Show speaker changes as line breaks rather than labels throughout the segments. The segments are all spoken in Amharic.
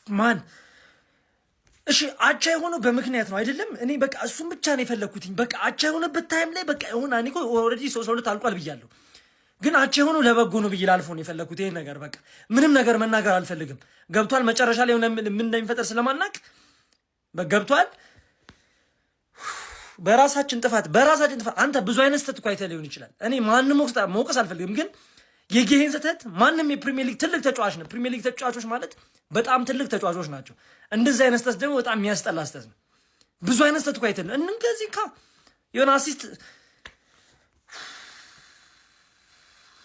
ማን እሺ አቻ የሆነው በምክንያት ነው አይደለም? እኔ በቃ እሱም ብቻ ነው የፈለግኩትኝ። በቃ አቻ የሆነበት ታይም ላይ በቃ ይሁን እኔ እኮ ኦልሬዲ 3-2 አልቋል ብያለሁ፣ ግን አቻ የሆነው ለበጎ ነው ብዬ ላልፎ ነው የፈለግኩት። ይሄን ነገር በቃ ምንም ነገር መናገር አልፈልግም። ገብቷል? መጨረሻ ላይ ምን እንደሚፈጠር ስለማናቅ ገብቷል? በራሳችን ጥፋት አንተ ብዙ አይነት ስህተት እኮ አይተህ ሊሆን ይችላል። እኔ ማንም መውቀስ አልፈልግም፣ ግን የጌሄን ስህተት ማንም የፕሪሚየር ሊግ ትልቅ ተጫዋች ነው። ፕሪሚየር ሊግ ተጫዋቾች ማለት በጣም ትልቅ ተጫዋቾች ናቸው። እንደዚህ አይነት ስህተት ደግሞ በጣም የሚያስጠላ ስህተት ነው። ብዙ አይነት ስህተት እኮ አይተህ እንደዚህ የሆነ አሲስት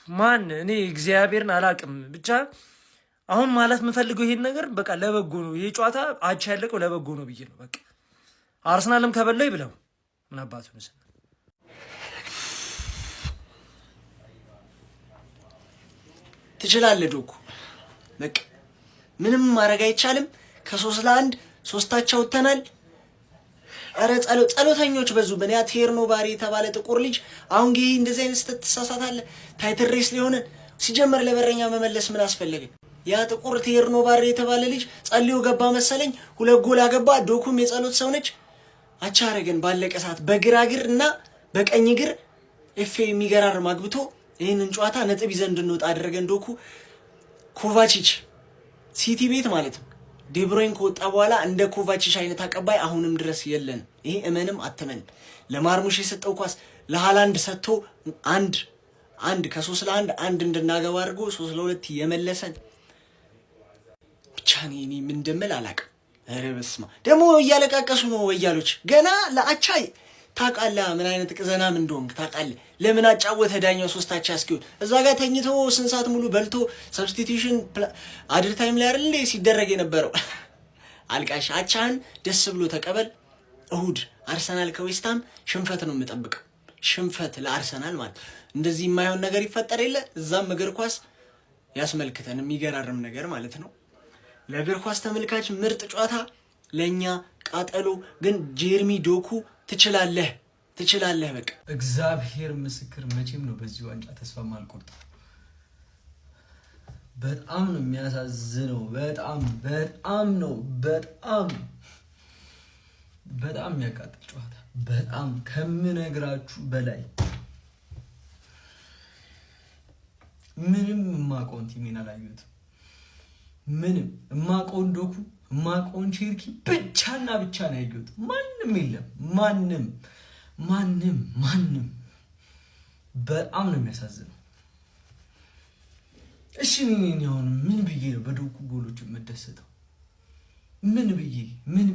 ማን እኔ እግዚአብሔርን አላቅም። ብቻ አሁን ማለት የምፈልገው ይሄን ነገር በቃ ለበጎ ነው። ይሄ ጨዋታ አቻ ያለቀው ለበጎ ነው ብዬ ነው። በቃ አርሰናልም ከበላው ይብለው ምን አባቱ ነው።
ትችላለህ ዶኩ። በቃ ምንም ማድረግ አይቻልም። ከ3-1 ሶስታቸው ወተናል። አረ ጸሎተኞች በዙ። በእኔ ቴርኖ ባሪ የተባለ ጥቁር ልጅ አሁን ጌ እንደዚህ አይነት ስህተት ትሳሳታለህ። ታይትል ሬስ ሊሆን ሲጀመር ለበረኛ መመለስ ምን አስፈለገ? ያ ጥቁር ቴርኖ ባሪ የተባለ ልጅ ጸልዮ ገባ መሰለኝ፣ 2 ጎል አገባ። ዶኩም የጸሎት ሰው ነች። አቻ አረገን ባለቀ ሰዓት በግራ እግር እና በቀኝ እግር ኤፍ የሚገራርም አግብቶ ይህንን ጨዋታ ነጥብ ይዘን እንድንወጣ አደረገን። ዶኩ ኮቫቺች ሲቲ ቤት ማለት ነው። ዴብሮይን ከወጣ በኋላ እንደ ኮቫቺች አይነት አቀባይ አሁንም ድረስ የለን። ይሄ እመንም አትመንም። ለማርሙሽ የሰጠው ኳስ ለሃላንድ ሰጥቶ አንድ ከ3-1 አንድ እንድናገባ አድርጎ 3-2 የመለሰን ብቻ እኔ ምን እንደምል አላውቅም። ኧረ በስመ አብ ደግሞ እያለቃቀሱ ነው ወያሎች ገና ለአቻ ታውቃለህ ምን አይነት ቅዘናም እንደሆንክ ታውቃለህ። ለምን አጫወተ ዳኛው 3-አቻ እስኪሆን እዛ ጋር ተኝቶ ስንት ሰዓት ሙሉ በልቶ ሰብስቲቲዩሽን አድር ታይም ላይ አይደል ሲደረግ የነበረው። አልቃሽ አቻህን ደስ ብሎ ተቀበል። እሁድ አርሰናል ከዌስትሃም ሽንፈት ነው የምጠብቀው። ሽንፈት ለአርሰናል ማለት እንደዚህ የማይሆን ነገር ይፈጠር የለ እዛም እግር ኳስ ያስመልክተን የሚገራርም ነገር ማለት ነው። ለእግር ኳስ ተመልካች ምርጥ ጨዋታ፣ ለኛ ቃጠሎ። ግን ጄርሚ ዶኩ ትችላለህ። በቃ
እግዚአብሔር ምስክር መቼም ነው በዚህ ዋንጫ ተስፋ ማልቆርጥ። በጣም ነው የሚያሳዝነው። በጣም የሚያቃጥል ጨዋታ፣ በጣም ከምነግራችሁ በላይ። ምንም የማውቀውን ቲሜን አላየሁትም። ምንም የማውቀውን ዶኩ የማውቀውን ቼርኪ ብቻና ብቻ ነው ያየሁት። ማንም የለም። ማንም በጣም ነው የሚያሳዝነው። እሺ እኔ አሁን ምን ብዬ ነው በዶኩ ጎሎች የምደሰተው? ምን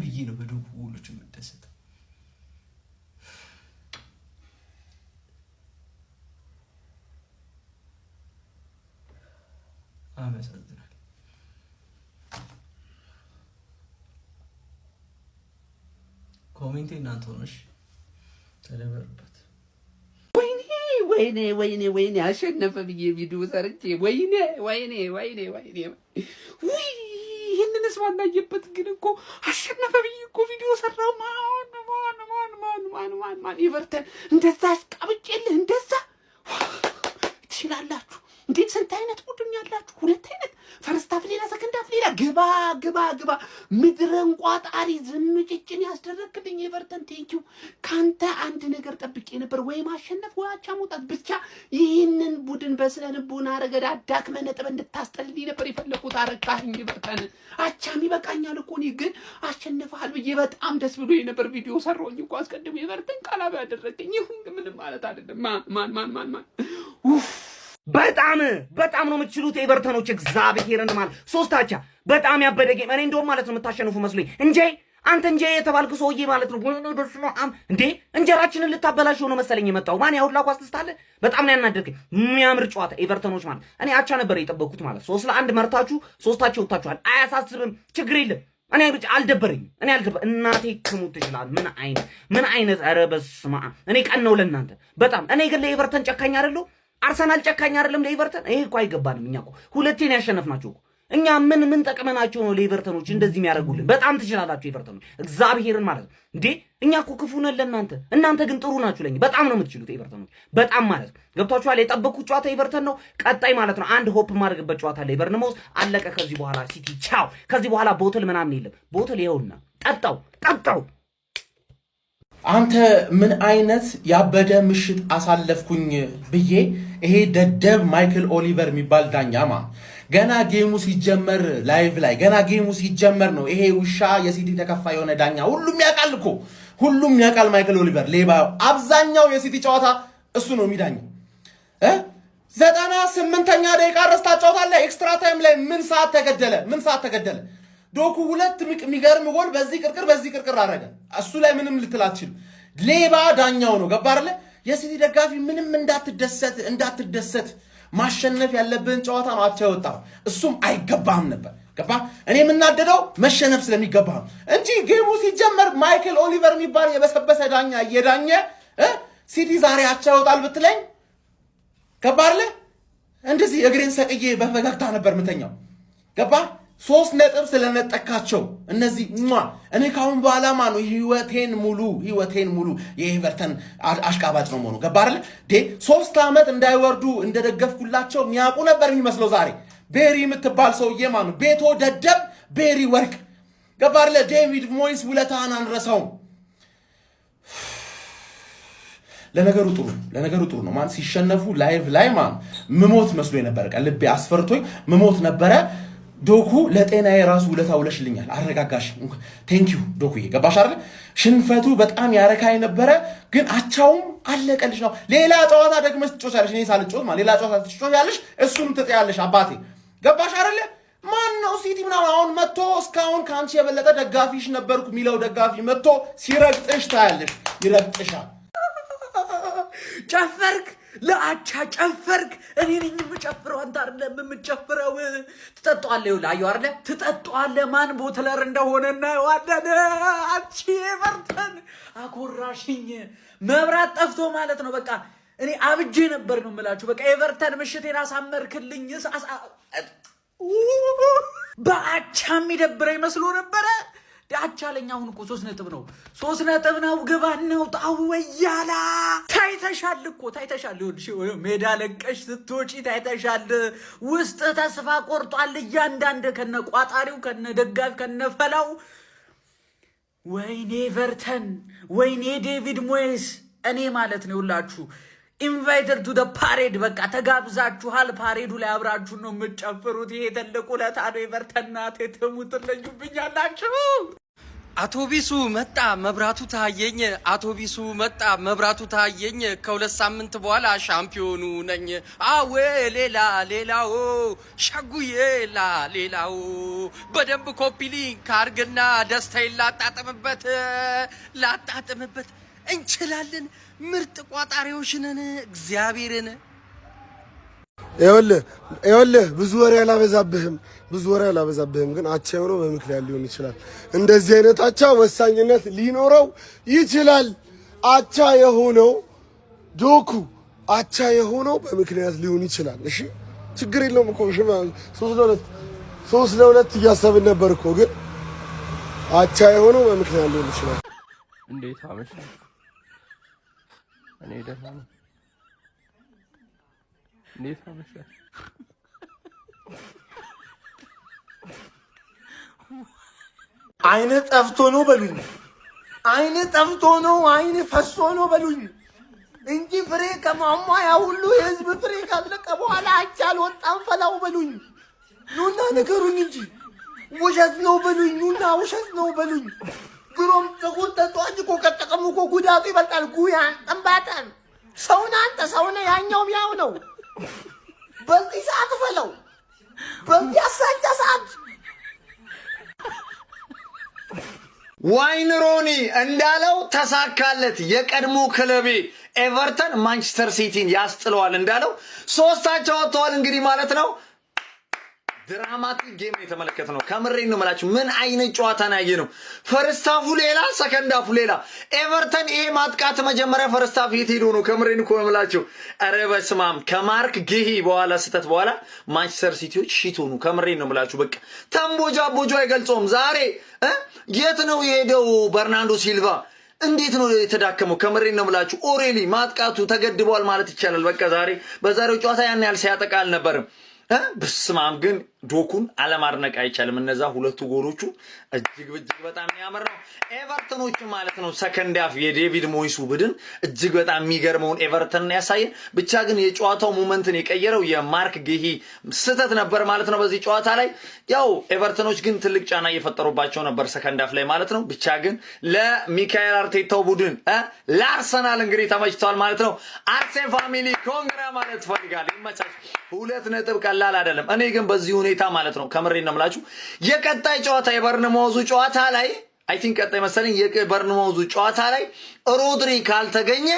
ብዬ ነው በዶኩ ጎሎች የምደሰተው? አመሰግናለሁ። ኮሜንቴ እናንተ ሆነሽ ተደበሩበት።
ወይኔ አሸነፈ ብዬ ቪዲዮ ሰርቼ ወይኔ ይህንንስ ማናየበት ግን እኮ አሸነፈ ብዬ እኮ ቪዲዮ ሰራው። ማን ይቨርተን እንደዛ አስቀብጬልህ እንደዛ ትችላላችሁ እንዴ? ስንት አይነት ቡድን ያላችሁ? 2 አይነት ፈርስት ሃፍ ሌላ ሰከንድ ሃፍ ሌላ። ግባ ምድረን ቋጣሪ ዝምጭጭን ያስደረግልኝ ኤቨርተን ቴንኪው። ካንተ አንድ ነገር ጠብቄ ነበር፣ ወይ ማሸነፍ ወይ አቻ መውጣት። ብቻ ይህንን ቡድን በስነ ልቦና ረገድ አዳክመህ ነጥብ እንድታስጠልልኝ ነበር የፈለኩት። አረካኝ ኤቨርተን። አቻም ይበቃኛል እኮ እኔ ግን አሸንፈሃል ብዬ በጣም ደስ ብሎ የነበር ቪዲዮ ሰራሁኝ እኮ አስቀድሜ። ኤቨርተን ቃላባ ያደረገኝ ይሁን ምንም ማለት አይደለም። ማን
በጣም ነው የምትችሉት ኤቨርተኖች። እግዚአብሔርን ማለት 3-አቻ በጣም ያበደ ጌም። እኔ እንደውም ማለት ነው የምታሸንፉ መስሎኝ እንጂ አንተ እንጂ የተባልክ ሰውዬ ማለት ነው። ወይኔ በስመ አብ እንዴ! እንጀራችንን ልታበላሽ ነው መሰለኝ የመጣው። ማን ያውላ ኳስ ትስታለ። በጣም ነው ያናደርከኝ። የሚያምር ጨዋታ ኤቨርተኖች ማለት እኔ አቻ ነበር የጠበኩት ማለት 3-1 መርታችሁ 3-አቻ ወጣችኋል። አያሳስብም፣ ችግር የለም። እኔ ብቻ አልደበረኝም። እናቴ ትሙት ትችላል። ምን አይነት ኧረ በስመ አብ። እኔ ቀን ነው ለእናንተ በጣም። እኔ ግን ለኤቨርተን ጨካኝ አይደለሁ። አርሰናል ጨካኝ አይደለም ለኤቨርተን። ይሄ እኮ አይገባንም። እኛ እኮ 2 ያሸነፍናቸው እኮ እኛ ምን ጠቅመናቸው ነው ለኤቨርተኖች እንደዚህ የሚያደርጉልን? በጣም ትችላላችሁ ኤቨርተኖች፣ እግዚአብሔርን ማለት ነው እንዴ። እኛ እኮ ክፉ ነን ለእናንተ፣ እናንተ ግን ጥሩ ናችሁ ለኛ። በጣም ነው የምትችሉት ኤቨርተኖች፣ በጣም ማለት ነው። ገብቷችኋል? የጠበቁት ጨዋታ ኤቨርተን ነው። ቀጣይ ማለት ነው አንድ ሆፕ ማድረግበት ጨዋታ ላይ በርንማውዝ አለቀ። ከዚህ በኋላ ሲቲ ቻው። ከዚህ በኋላ ቦትል ምናምን የለም። ቦትል ይኸውና ጠጣው።
አንተ ምን አይነት ያበደ ምሽት አሳለፍኩኝ ብዬ ይሄ ደደብ ማይክል ኦሊቨር የሚባል ዳኛማ ገና ጌሙ ሲጀመር ላይቭ ላይ ገና ጌሙ ሲጀመር ነው ይሄ ውሻ የሲቲ ተከፋይ የሆነ ዳኛ ሁሉም ያውቃል እኮ ሁሉም ያውቃል። ማይክል ኦሊቨር ሌባ፣ አብዛኛው የሲቲ ጨዋታ እሱ ነው የሚዳኘው። 98ኛ ደቂቃ ረስታ ጨዋታለህ። ኤክስትራ ታይም ላይ ምን ሰዓት ተገደለ? ዶኩ ሁለት የሚገርም ጎል በዚህ ቅርቅር አረገ። እሱ ላይ ምንም ልትል አትችልም። ሌባ ዳኛው ነው። ገባ አይደለ? የሲቲ ደጋፊ ምንም እንዳትደሰት ማሸነፍ ያለብን ጨዋታ ነው አቻ የወጣው። እሱም አይገባህም ነበር። ገባ? እኔ የምናደደው መሸነፍ ስለሚገባህ እንጂ ጌሙ ሲጀመር ማይክል ኦሊቨር የሚባል የበሰበሰ ዳኛ እየዳኘ ሲቲ ዛሬ አቻ ይወጣል ብትለኝ ገባ አይደለ? እንደዚህ እግሬን ሰቅዬ በፈገግታ ነበር ምተኛው። ገባ? 3 ነጥብ ስለነጠካቸው እነዚህ እኔ ካሁን በኋላ ነው ህይወቴን ሙሉ የኤቨርተን አሽቃባጭ ነው መሆኑ። ገባ አይደል? 3 ዓመት እንዳይወርዱ እንደደገፍኩላቸው የሚያውቁ ነበር የሚመስለው። ዛሬ ቤሪ የምትባል ሰውዬ ቤቶ ደደብ ቤሪ ወርቅ። ገባ አይደል? ዴቪድ ሞይስ ውለታን አንረሳውም። ለነገሩ ጥሩ ነው ሲሸነፉ ላይቭ ላይ ምሞት መስሎ ነበር። ልቤ አስፈርቶኝ ምሞት ነበረ። ዶኩ ለጤናዬ ራሱ ውለታ ውለሽልኛል፣ አረጋጋሽ። ቴንኪዩ ዶኩዬ። ገባሽ አይደል? ሽንፈቱ በጣም ያረካኝ ነበረ፣ ግን አቻውም አለቀልሽ ነው። ሌላ ጨዋታ ደግመሽ ትጮሻለሽ። እኔ ሳልጮት ሌላ ጨዋታ ትጮሻለሽ፣ እሱንም ትጠያለሽ። አባቴ ገባሽ አይደል? ማን ነው ሲቲ ምናምን አሁን መጥቶ እስካሁን ከአንቺ የበለጠ ደጋፊሽ ነበርኩ የሚለው ደጋፊ መጥቶ ሲረግጥሽ ታያለሽ። ይረግጥሻል።
ጨፈርክ፣ ለአቻ ጨፈርክ። እኔ ነኝ የምጨፍረው፣ አንተ አይደለም የምጨፍረው። ትጠጣዋለህ፣ ይኸውልህ፣ አየሁ አይደለ? ትጠጣዋለህ። ማን ቦትለር እንደሆነ እናየዋለን። አንቺ ኤቨርተን አኮራሽኝ። መብራት ጠፍቶ ማለት ነው። በቃ እኔ አብጄ ነበር ነው የምላችሁ። በቃ ኤቨርተን ምሽቴን አሳመርክልኝ። በአቻ የሚደብረኝ መስሎ ነበረ። አቻለኛ አሁን እኮ 3 ነጥብ ነው። 3 ነጥብ ነው። ግባ ነው ጣው ወያላ ታይተሻል እኮ ታይተሻል። ሜዳ ለቀሽ ስትወጪ ታይተሻል። ውስጥ ተስፋ ቆርጧል። እያንዳንድ ከነ ቋጣሪው ከነ ደጋፊ ከነ ፈላው። ወይኔ ኤቨርተን፣ ወይኔ ዴቪድ ሞይስ። እኔ ማለት ነው ሁላችሁ ኢንቫይትድ ቱ ደ ፓሬድ። በቃ ተጋብዛችኋል። ፓሬዱ ላይ አብራችሁ ነው የምትጨፍሩት። ይሄ ትልቅ ውለታ ነው። ኤቨርተን ናት ትሙትለዩብኛላችሁ።
አውቶቢሱ መጣ መብራቱ ታየኝ። አውቶቢሱ መጣ መብራቱ ታየኝ። ከ2 ሳምንት በኋላ ሻምፒዮኑ ነኝ። አዌ ሌላው ሸጉዬ ሌላው በደንብ ኮፒ ሊንክ አድርግና ደስታዬን ላጣጥምበት እንችላለን። ምርጥ ቋጣሪዎች ነን። እግዚአብሔርን
ይኸውልህ ብዙ ወሬ አላበዛብህም፣ ግን አቻ የሆነው በምክንያት ሊሆን ይችላል። እንደዚህ አይነት አቻ ወሳኝነት ሊኖረው ይችላል። አቻ የሆነው ዶኩ አቻ የሆነው በምክንያት ሊሆን ይችላል። እሺ ችግር የለውም እኮ 3-2 እያሰብን ነበር እኮ፣ ግን አቻ የሆነው በምክንያት ሊሆን ይችላል።
እንዴት አመሻሽ? እኔ ደህና ነኝ። እንዴት አመሻሽ?
አይነ ጠፍቶ ነው በሉኝ። አይነ ጠፍቶ ነው፣ አይነ ፈሶ ነው በሉኝ እንጂ ፍሬ ከማማ ያ ሁሉ የህዝብ ፍሬ ካለቀ በኋላ አቻ አልወጣም ፈላው በሉኝ። ኑና ነገሩኝ እንጂ ውሸት ነው በሉኝ። ኑና ውሸት ነው በሉኝ። ግሮም ጥቁር ተጧጅ እኮ ከጠቀሙ እኮ ጉዳቱ ይበልጣል። ጉያ ጠንባጠን ሰውና አንተ ሰውነ ያኛውም ያው ነው። በዚህ ሰዓት ፈለው በዚህ አሳቻ ሰዓት
ዋይን ሮኒ እንዳለው ተሳካለት። የቀድሞ ክለቤ ኤቨርተን ማንቸስተር ሲቲን ያስጥለዋል እንዳለው 3 አቻ ወጥተዋል። እንግዲህ ማለት ነው
ድራማቲክ ጌም የተመለከትነው ከምሬን ነው የምላችሁ። ምን አይነት ጨዋታ ነው ያየነው? ፈርስት ሃፉ ሌላ፣ ሰከንድ ሃፉ ሌላ። ኤቨርተን ይሄ ማጥቃት መጀመሪያ ፈርስት ሃፍ የት ሄዶ ነው? ከምሬን እኮ ነው የምላችሁ። ኧረ በስመ አብ ከማርክ ጌሂ በኋላ ስህተት በኋላ ማንቸስተር ሲቲዎች ሺት ሆኑ። ከምሬን ነው የምላችሁ። በቃ ተንቦጃ ቦጆ አይገልጸውም። ዛሬ የት ነው የሄደው በርናንዶ ሲልቫ? እንዴት ነው የተዳከመው? ከምሬን ነው የምላችሁ። ኦሬሊ ማጥቃቱ ተገድቧል ማለት ይቻላል። በቃ ዛሬ በዛሬው ጨዋታ ያን ያህል ሲያጠቃ አልነበርም። በስማም ግን ዶኩን አለማድነቅ አይቻልም። እነዛ ሁለቱ ጎሎቹ እጅግ በጣም የሚያምር ነው። ኤቨርተኖች ማለት ነው ሰከንድ ሃፍ የዴቪድ ሞይሱ ቡድን እጅግ በጣም የሚገርመውን ኤቨርተንን ያሳየን። ብቻ ግን የጨዋታው ሞመንትን የቀየረው የማርክ ጌሂ ስህተት ነበር ማለት ነው በዚህ ጨዋታ ላይ። ያው ኤቨርተኖች ግን ትልቅ ጫና እየፈጠሩባቸው ነበር ሰከንድ ሃፍ ላይ ማለት ነው። ብቻ ግን ለሚካኤል አርቴታው ቡድን ለአርሰናል እንግዲህ ተመችቷል ማለት ነው። አርሴ ፋሚሊ ኮንግራ ማለት ፈልጋል። ይመቻች። 2 ነጥብ ቀላል አይደለም። እኔ ግን በዚህ ሁኔታ ማለት ነው ከምሬ ነው የምላችሁ የቀጣይ ጨዋታ የበርንማውዙ ጨዋታ ላይ አይ ቲንክ ቀጣይ መሰለኝ የበርንማውዙ ጨዋታ ላይ ሮድሪ ካልተገኘ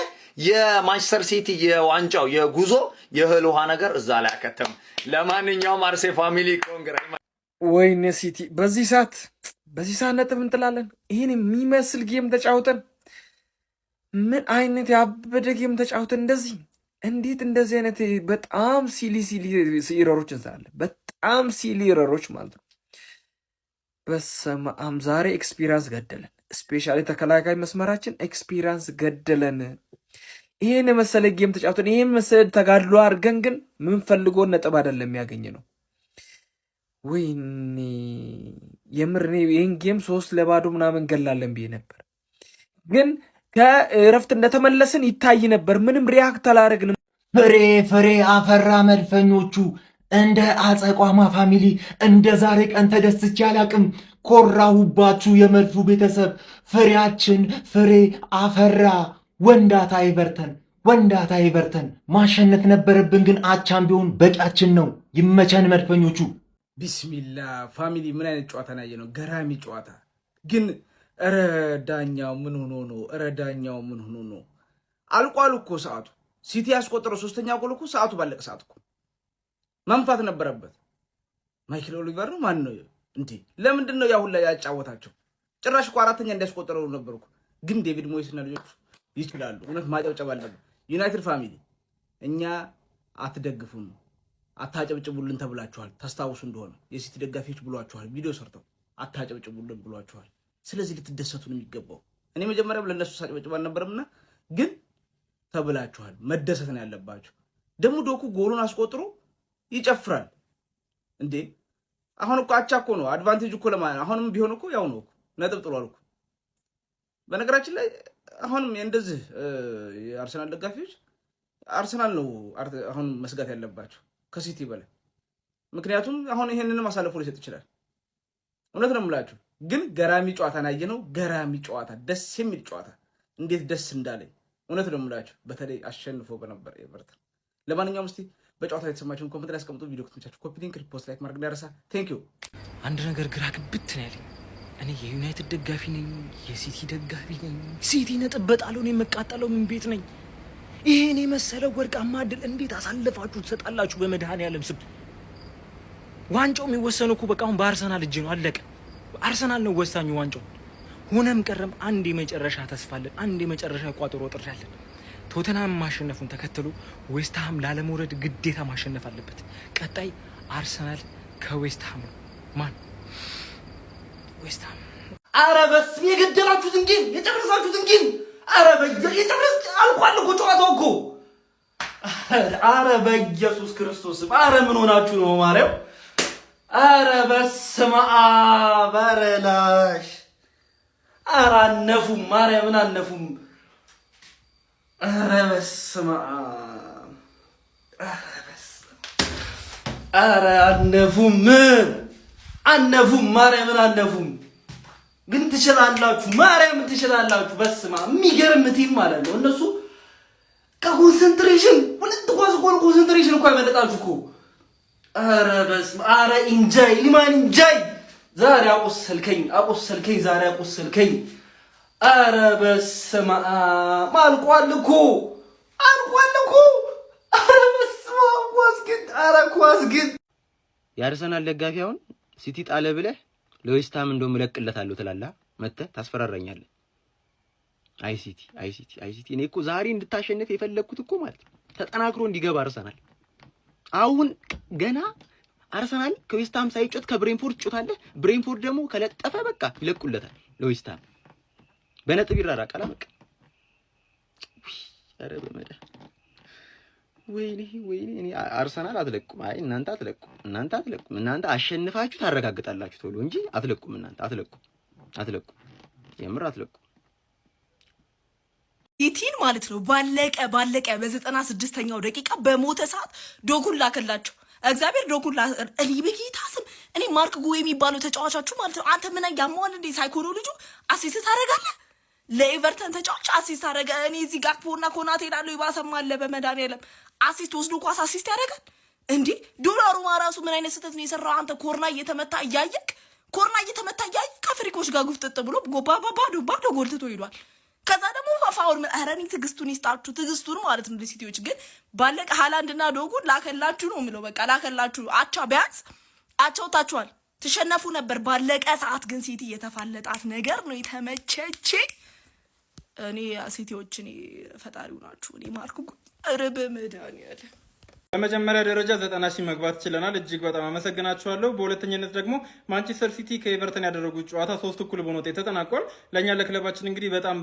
የማንቸስተር ሲቲ የዋንጫው የጉዞ የእህል ውሃ ነገር እዛ ላይ አከተም። ለማንኛውም አርሴ ፋሚሊ ኮንግራ።
ወይኔ ሲቲ በዚህ ሰዓት ነጥብ እንጥላለን። ይህን የሚመስል ጌም ተጫውተን ምን አይነት ያበደ ጌም ተጫውተን እንዴት እንደዚህ አይነት በጣም ሲሊ ኢረሮች እንሰራለን። በጣም ሲሊ ኢረሮች ማለት ነው። በስመ አብ ዛሬ ኤክስፒሪያንስ ገደለን። ስፔሻሊ ተከላካይ መስመራችን ኤክስፒሪያንስ ገደለን። ይሄን የመሰለ ጌም ተጫውተን ይሄን መሰለ ተጋድሎ አድርገን ግን ምን ፈልጎን ነጥብ አይደለም የሚያገኝ ነው። ወይኔ የምር እኔ ይሄን ጌም 3-0 ምናምን ገላለን ብዬ ነበር፣ ግን ከእረፍት እንደተመለስን ይታይ ነበር። ምንም ሪያክት አላደረግንም።
ፍሬ አፈራ መድፈኞቹ እንደ አጸቋማ ፋሚሊ እንደ ዛሬ ቀን ተደስቼ አላቅም። ኮራሁባችሁ የመድፉ ቤተሰብ። ፍሬያችን ፍሬ አፈራ። ወንዳታ ኤቨርተን ማሸነፍ ነበረብን፣ ግን አቻም ቢሆን በቂያችን ነው። ይመቸን መድፈኞቹ።
ቢስሚላ ፋሚሊ ምን አይነት ጨዋታ ነው ያየነው? ገራሚ ጨዋታ ግን እረ ዳኛው ምን ሆኖ ነው? አልቋል እኮ ሰዓቱ። ሲቲ ያስቆጠረው 3ኛ ጎል እኮ ሰዓቱ ባለቀ ሰዓት እኮ መንፋት ነበረበት። ማይክል ኦሊቨር ነው ማን ነው እንዴ? ለምንድን ነው ያሁን ላይ ያጫወታቸው? ጭራሽ እኮ 4ኛ እንዲያስቆጠረው ነበር እኮ። ግን ዴቪድ ሞይስና ልጆቹ ይችላሉ። እውነት ማጨብጨብ አለብን። ዩናይትድ ፋሚሊ እኛ አትደግፉን፣ አታጨብጭቡልን ተብላችኋል። ታስታውሱ እንደሆነ የሲቲ ደጋፊዎች ብሏችኋል። ቪዲዮ ሰርተው አታጨብጭቡልን ብሏችኋል። ስለዚህ ልትደሰቱ ነው የሚገባው። እኔ መጀመሪያ ለነሱ ሳጨብጭብ አልነበረምና ግን ተብላችኋል። መደሰት ነው ያለባችሁ። ደግሞ ዶኩ ጎሉን አስቆጥሮ ይጨፍራል እንዴ! አሁን እኮ አቻ እኮ ነው። አድቫንቴጅ እኮ ለማን አሁንም ቢሆን እኮ ያው ነው እኮ ነጥብ ጥሏል እኮ። በነገራችን ላይ አሁንም እንደዚህ የአርሰናል ደጋፊዎች አርሰናል ነው አሁን መስጋት ያለባቸው ከሲቲ በላይ። ምክንያቱም አሁን ይሄንንም አሳልፎ ሊሰጥ ይችላል። እውነት ነው የምላችሁ። ግን ገራሚ ጨዋታ ናየነው። ገራሚ ጨዋታ፣ ደስ የሚል ጨዋታ። እንዴት ደስ እንዳለኝ እውነት ነው የምላችሁ። በተለይ አሸንፎ በነበር ኤቨርተን። ለማንኛውም እስቲ በጨዋታ የተሰማችሁን ኮሜንት ላይ አስቀምጡ። ቪዲዮ ከተመቻችሁ ኮፒ ሊንክ፣ ሪፖስት፣ ላይክ ማድረግ እንዳይረሳ። ቴንክ ዩ።
አንድ ነገር ግራ ግብት ነው ያለኝ። እኔ የዩናይትድ ደጋፊ ነኝ፣ የሲቲ ደጋፊ ነኝ። ሲቲ ነጥብ በጣለው ነው የምቃጠለው። ምን ቤት ነኝ? ይሄን የመሰለው ወርቃማ ድል እንዴት አሳልፋችሁ ትሰጣላችሁ? በመድኃኔዓለም ስም ዋንጫው የሚወሰነው እኮ በቃ አሁን በአርሰናል እጅ ነው። አለቀ። አርሰናል ነው ወሳኙ ዋንጫው። ሆነም ቀረም አንድ የመጨረሻ ተስፋለን፣ አንድ የመጨረሻ ቋጠሮ ጥርሻለን። ቶተናም ማሸነፉን ተከትሎ ዌስትሃም ላለመውረድ ግዴታ ማሸነፍ አለበት። ቀጣይ አርሰናል ከዌስትሃም ነው። ማን? ዌስትሃም።
አረ በስመ የገደላችሁትን ጌም የጨረሳችሁትን ጌም አረ የጨረስ አልቋል እኮ ጨዋታው እኮ። አረ በኢየሱስ ክርስቶስ አረ ምን ሆናችሁ ነው ማርያም? አረ በስመ አብ አረ ላሽ አረ አነፉም ማርያምን አነፉም። አረ በስመ አብ አረ አነፉም ማርያምን አነፉም። ግን ትችላላችሁ፣ ማርያምን ትችላላችሁ። በስመ አብ የሚገርም ቲም ማለት ነው። እነሱ ከኮንሰንትሬሽን 2 ኳስ እኮ ኮንሰንትሬሽን እኮ አይመለጣችሁ እኮ። አረ በስመ አረ ኢንጃይ ሊማን ኢንጃይ ዛሬ አቆሰልከኝ ዛሬ አቆሰልከኝ። አረ በስመ አብ አልቋል እኮ። አረ በስመ አብ ኳስ ግን
የአርሰናል ደጋፊ አሁን ሲቲ ጣለ ብለህ ለዌስትሃም እንደውም እለቅለታለሁ ትላለህ መተህ ታስፈራራኛለህ። አይ ሲቲ እኔ እኮ ዛሬ እንድታሸንፍ የፈለኩት እኮ ማለት ነው ተጠናክሮ እንዲገባ አርሰናል። አሁን ገና አርሰናል ከዌስትሃም ሳይጮት ከብሬንፎርድ ጮታለህ። ብሬንፎርድ ደግሞ ከለጠፈ በቃ ይለቁለታል ለዌስትሃም በነጥብ ይራራቃል። በቃ ኧረ በመዳ ወይኔ እኔ አርሰናል አትለቁም። አይ እናንተ አትለቁም። እናንተ አሸንፋችሁ ታረጋግጣላችሁ ቶሎ እንጂ አትለቁም። እናንተ አትለቁም። የምር አትለቁም።
ኢቲን ማለት ነው ባለቀ በ96ኛው ደቂቃ በሞተ ሰዓት ዶጉን ላከላቸው። እግዚአብሔር ዶጉን እኔ በጌታ ስም እኔ ማርክ ጉ የሚባለው ተጫዋቻችሁ ማለት ነው። አንተ ምን ያማዋል እንዴ? ሳይኮኖ ልጁ አሲስት ታደርጋለህ። ለኤቨርተን ተጫዋች አሲስት ታደርጋ። እኔ እዚህ ጋክፖና ኮናቴ ላለው ይባሰማል። በመድኃኒዓለም አሲስት ወስዶ ኳስ አሲስት ያደርጋል እንዴ? ዶላሩ ማራሱ ምን አይነት ስህተት ነው የሰራው? አንተ ኮርና እየተመታ እያየክ ከአፍሪኮች ጋር ጉፍጥጥ ብሎ ባዶ ጎል ትቶ ሄዷል። ከዛ ደግሞ ፋውል አረኒ ትግስቱን ይስጣችሁ። ትግስቱን ማለት ነው። ሲቲዎች ግን ባለቀ ሃላንድና ዶጉን ላከላችሁ ነው የሚለው። በቃ ላከላችሁ። አቻ ቢያንስ አቻውታችኋል። ትሸነፉ ነበር ባለቀ ሰዓት። ግን ሲቲ የተፋለጣት ነገር ነው የተመቸቼ። እኔ ሲቲዎች እኔ ፈጣሪው ናችሁ። እኔ ማርኩ ረበ መድኃኒዓለም
በመጀመሪያ ደረጃ 90,000 መግባት ችለናል። እጅግ በጣም አመሰግናችኋለሁ። በሁለተኛነት ደግሞ ማንቸስተር ሲቲ ከኤቨርተን ያደረጉት ጨዋታ 3-1 በሆነ ውጤት ተጠናቋል። ለእኛ ለክለባችን እንግዲህ በጣም